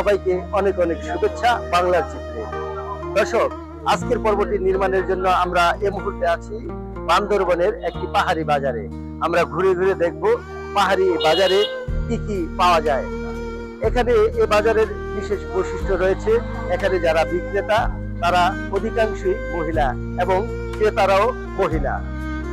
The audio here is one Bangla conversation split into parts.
সবাইকে অনেক অনেক শুভেচ্ছা বাংলার চিত্রে। দর্শক, আজকের পর্বটি নির্মাণের জন্য আমরা এই মুহূর্তে আছি বান্দরবনের একটি পাহাড়ি বাজারে। আমরা ঘুরে ঘুরে দেখব পাহাড়ি বাজারে কি কি পাওয়া যায়। এখানে এই বাজারের বিশেষ বৈশিষ্ট্য রয়েছে, এখানে যারা বিক্রেতা তারা অধিকাংশই মহিলা এবং ক্রেতারাও মহিলা।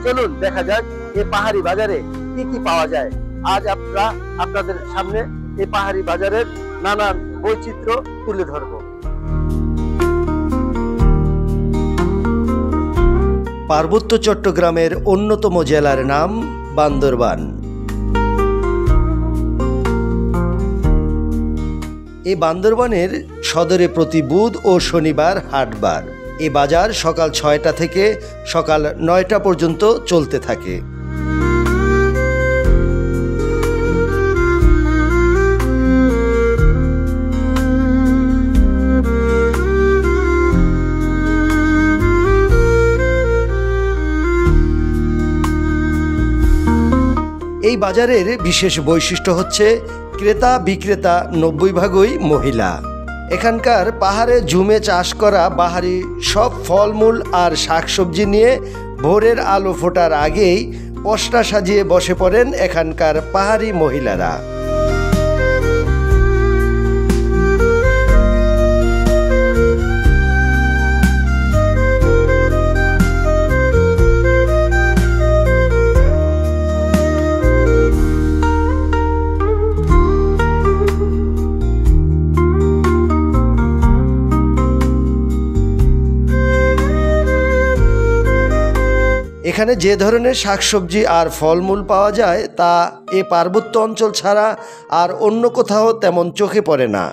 চলুন দেখা যাক এই পাহাড়ি বাজারে কি কি পাওয়া যায়। আজ আমরা আপনাদের সামনে এই পাহাড়ি বাজারের নানান বৈচিত্র্য তুলে ধরব। পার্বত্য চট্টগ্রামের অন্যতম জেলার নাম বান্দরবান। এই বান্দরবানের সদরে প্রতি বুধ ও শনিবার হাটবার। এই বাজার সকাল ৬টা থেকে সকাল ৯টা পর্যন্ত চলতে থাকে। এই বাজারের বিশেষ বৈশিষ্ট্য হচ্ছে ক্রেতা বিক্রেতা ৯০ ভাগই মহিলা। এখানকার পাহাড়ে জুমে চাষ করা বাহারি সব ফলমূল আর শাকসবজি নিয়ে ভোরের আলো ফোটার আগেই পসরা সাজিয়ে বসে পড়েন এখানকার পাহাড়ি মহিলারা। এখানে যে ধরনের শাকসবজি আর ফলমূল পাওয়া যায় তা এ পার্বত্য অঞ্চল ছাড়া আর অন্য কোথাও তেমন চোখে পড়ে না।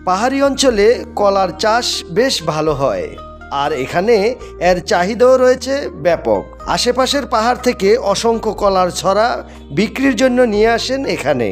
পাহাড়ি অঞ্চলে কলার চাষ বেশ ভালো হয়, আর এখানে এর চাহিদাও রয়েছে ব্যাপক। আশেপাশের পাহাড় থেকে অসংখ্য কলার ছড়া বিক্রির জন্য নিয়ে আসেন এখানে।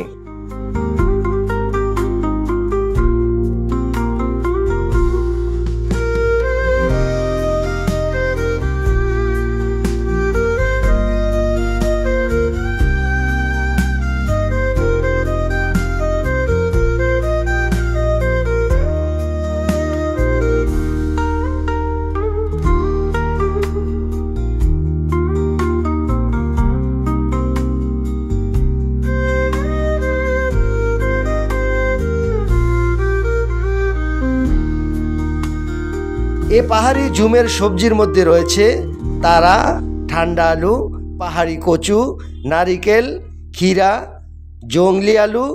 এ পাহাড়ি ঝুমের সবজির মধ্যে রয়েছে তারা, ঠান্ডা আলু, পাহাড়ি কচু, নারিকেল, ক্ষীরা, জংলি আলু,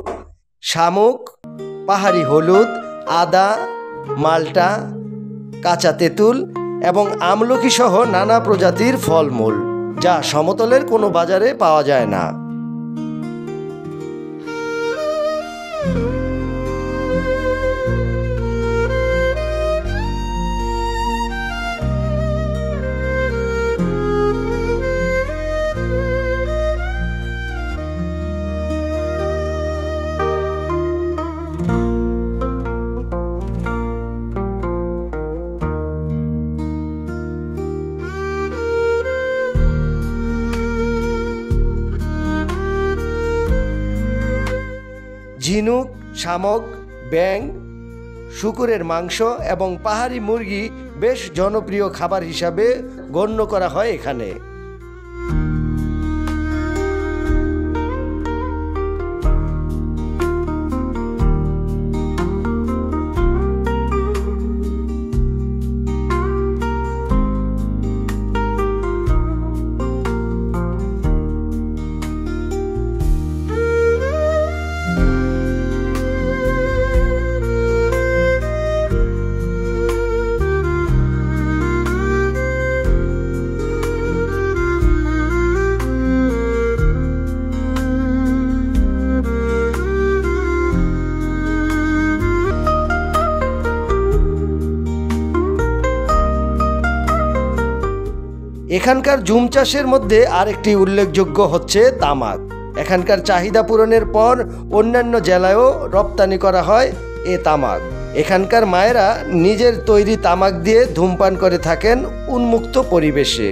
শামুক, পাহাড়ি হলুদ, আদা, মাল্টা, কাঁচা তেঁতুল এবং আমলকি সহ নানা প্রজাতির ফলমূল, যা সমতলের কোনো বাজারে পাওয়া যায় না। শামুক, ব্যাঙ, শূকরের মাংস এবং পাহাড়ি মুরগি বেশ জনপ্রিয় খাবার হিসাবে গণ্য করা হয় এখানে। এখানকার জুম চাষের মধ্যে আরেকটি উল্লেখযোগ্য হচ্ছে তামাক। এখানকার চাহিদা পূরণের পর অন্যান্য জেলায়ও রপ্তানি করা হয় এ তামাক। এখানকার মায়েরা নিজের তৈরি তামাক দিয়ে ধূমপান করে থাকেন উন্মুক্ত পরিবেশে।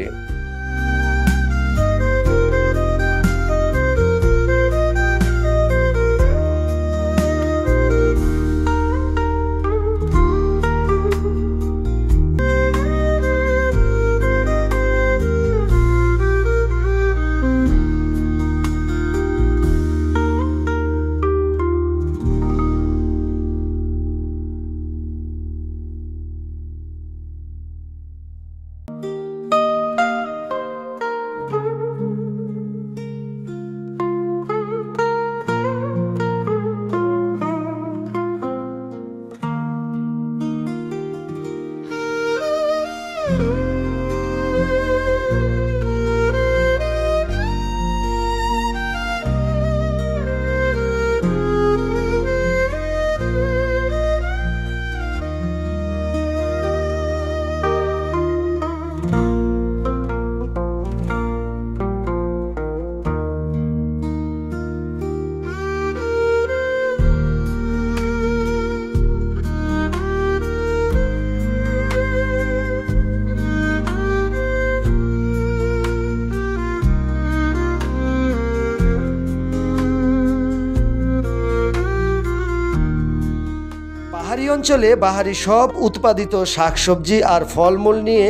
পাহাড়ি অঞ্চলে বাহারি সব উৎপাদিত শাকসবজি আর ফলমূল নিয়ে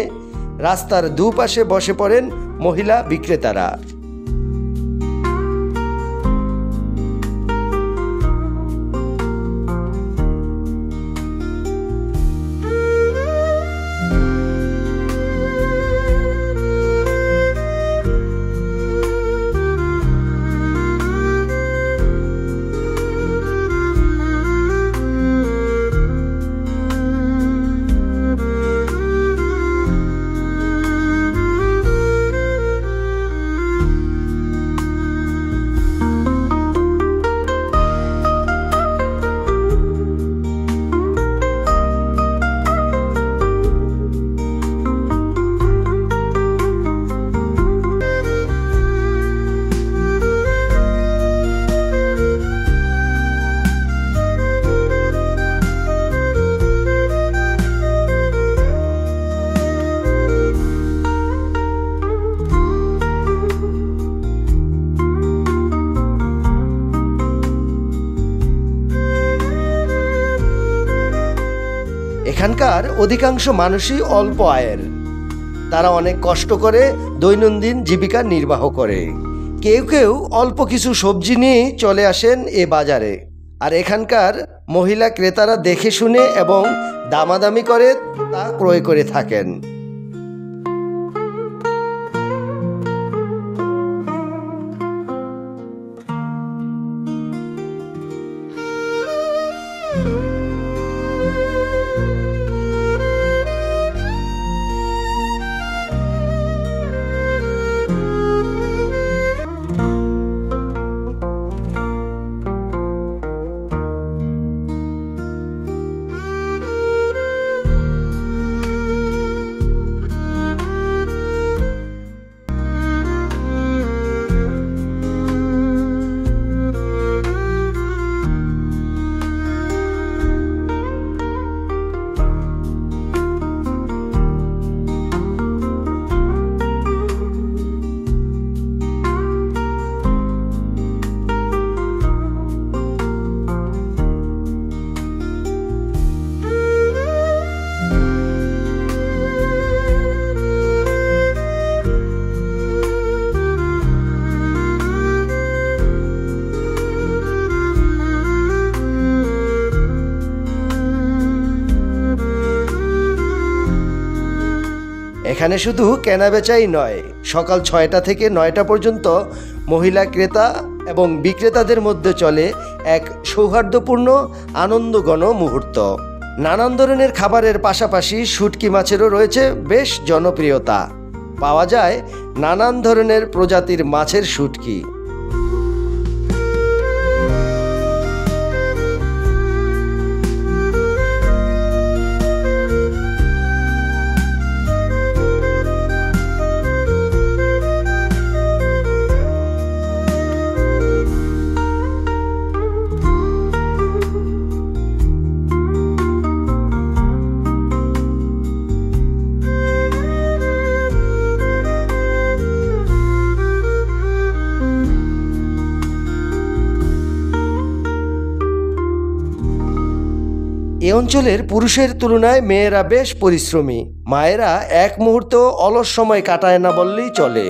রাস্তার দুপাশে বসে পড়েন মহিলা বিক্রেতারা। এখানকার অধিকাংশ মানুষই অল্প আয়ের। তারা অনেক কষ্ট করে দৈনন্দিন জীবিকা নির্বাহ করে। কেউ কেউ অল্প কিছু সবজি নিয়ে চলে আসেন এ বাজারে, আর এখানকার মহিলা ক্রেতারা দেখে শুনে এবং দামাদামি করে তা ক্রয় করে থাকেন। এখানে শুধু কেনাবেচাই নয়, সকাল 6টা থেকে 9টা পর্যন্ত মহিলা ক্রেতা এবং বিক্রেতাদের মধ্যে চলে এক সৌহার্দ্যপূর্ণ আনন্দঘন মুহূর্ত। নানান ধরনের খাবারের পাশাপাশি শুটকি মাছেরও রয়েছে বেশ জনপ্রিয়তা। পাওয়া যায় নানান ধরনের প্রজাতির মাছের শুটকি। এ অঞ্চলের পুরুষের তুলনায় মেয়েরা বেশ পরিশ্রমী। মায়েরা এক মুহূর্ত অলস সময় কাটায় না বললেই চলে।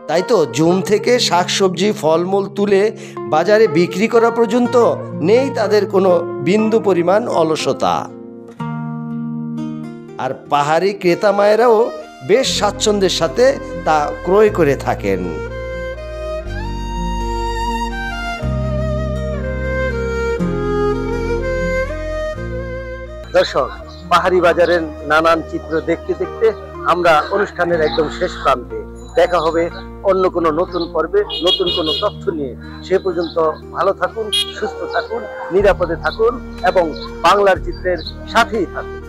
তাই তো জুম থেকে শাকসবজি ফলমূল তুলে বাজারে বিক্রি করা পর্যন্ত নেই তাদের কোনো বিন্দু পরিমাণ অলসতা। আর পাহাড়ি ক্রেতা মায়েরাও বেশ স্বাচ্ছন্দ্যের সাথে তা ক্রয় করে থাকেন। দর্শক, পাহাড়ি বাজারের নানান চিত্র দেখতে দেখতে আমরা অনুষ্ঠানের একদম শেষ প্রান্তে। দেখা হবে অন্য কোনো নতুন পর্বে নতুন কোনো তথ্য নিয়ে। সে পর্যন্ত ভালো থাকুন, সুস্থ থাকুন, নিরাপদে থাকুন এবং বাংলার চিত্রের সাথেই থাকুন।